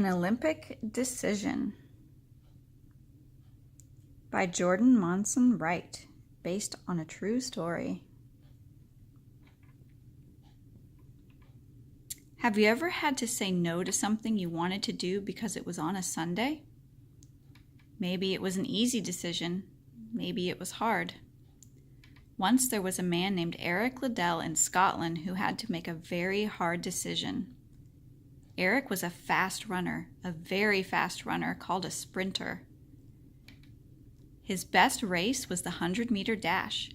An Olympic Decision by Jordan Monson Wright, based on a true story. Have you ever had to say no to something you wanted to do because it was on a Sunday? Maybe it was an easy decision. Maybe it was hard. Once there was a man named Eric Liddell in Scotland who had to make a very hard decision. Eric was a fast runner, a very fast runner called a sprinter. His best race was the 100-meter dash.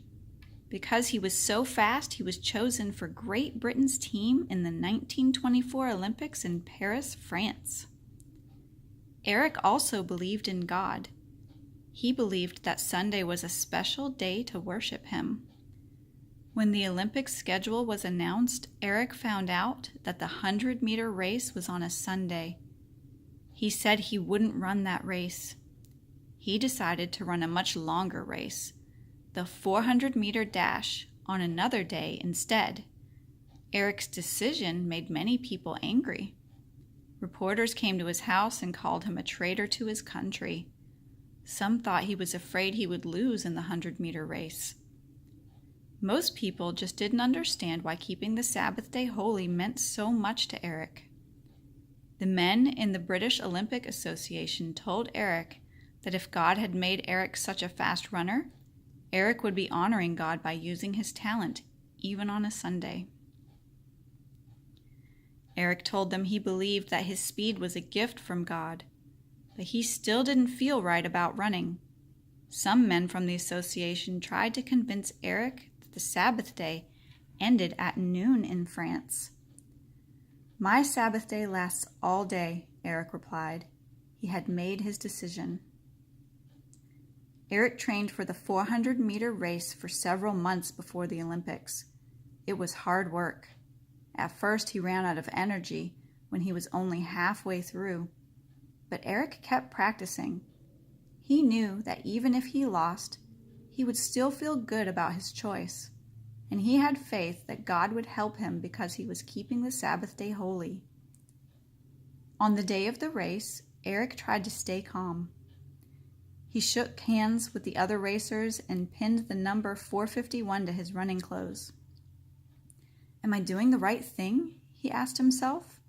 Because he was so fast, he was chosen for Great Britain's team in the 1924 Olympics in Paris, France. Eric also believed in God. He believed that Sunday was a special day to worship him. When the Olympic schedule was announced, Eric found out that the 100-meter race was on a Sunday. He said he wouldn't run that race. He decided to run a much longer race, the 400-meter dash, on another day instead. Eric's decision made many people angry. Reporters came to his house and called him a traitor to his country. Some thought he was afraid he would lose in the 100-meter race. Most people just didn't understand why keeping the Sabbath day holy meant so much to Eric. The men in the British Olympic Association told Eric that if God had made Eric such a fast runner, Eric would be honoring God by using his talent, even on a Sunday. Eric told them he believed that his speed was a gift from God, but he still didn't feel right about running. Some men from the association tried to convince Eric that the Sabbath day ended at noon in France. "My Sabbath day lasts all day," Eric replied. He had made his decision. Eric trained for the 400-meter race for several months before the Olympics. It was hard work. At first, he ran out of energy when he was only halfway through. But Eric kept practicing. He knew that even if he lost, he would still feel good about his choice. And he had faith that God would help him because he was keeping the Sabbath day holy. On the day of the race, Eric tried to stay calm. He shook hands with the other racers and pinned the number 451 to his running clothes. "Am I doing the right thing?" he asked himself.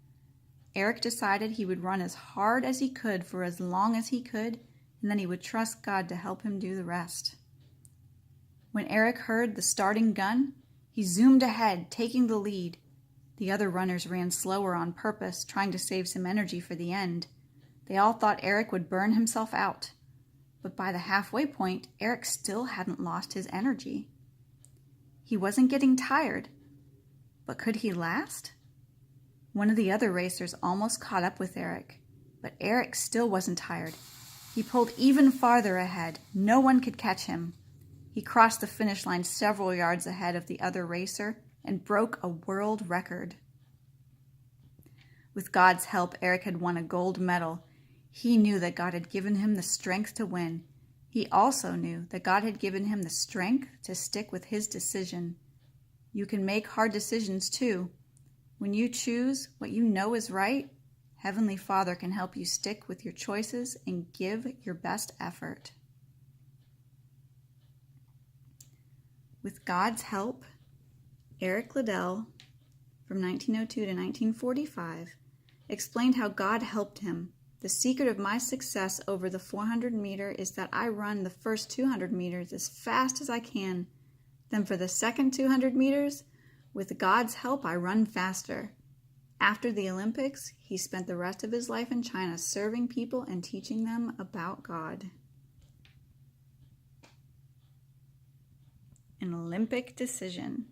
Eric decided he would run as hard as he could for as long as he could, and then he would trust God to help him do the rest. When Eric heard the starting gun, he zoomed ahead, taking the lead. The other runners ran slower on purpose, trying to save some energy for the end. They all thought Eric would burn himself out. But by the halfway point, Eric still hadn't lost his energy. He wasn't getting tired, but could he last? One of the other racers almost caught up with Eric, but Eric still wasn't tired. He pulled even farther ahead. No one could catch him. He crossed the finish line several yards ahead of the other racer and broke a world record. With God's help, Eric had won a gold medal. He knew that God had given him the strength to win. He also knew that God had given him the strength to stick with his decision. You can make hard decisions too. When you choose what you know is right, Heavenly Father can help you stick with your choices and give your best effort. With God's help, Eric Liddell, from 1902 to 1945, explained how God helped him. "The secret of my success over the 400-meter is that I run the first 200 meters as fast as I can. Then for the second 200 meters, with God's help, I run faster." After the Olympics, he spent the rest of his life in China serving people and teaching them about God. An Olympic Decision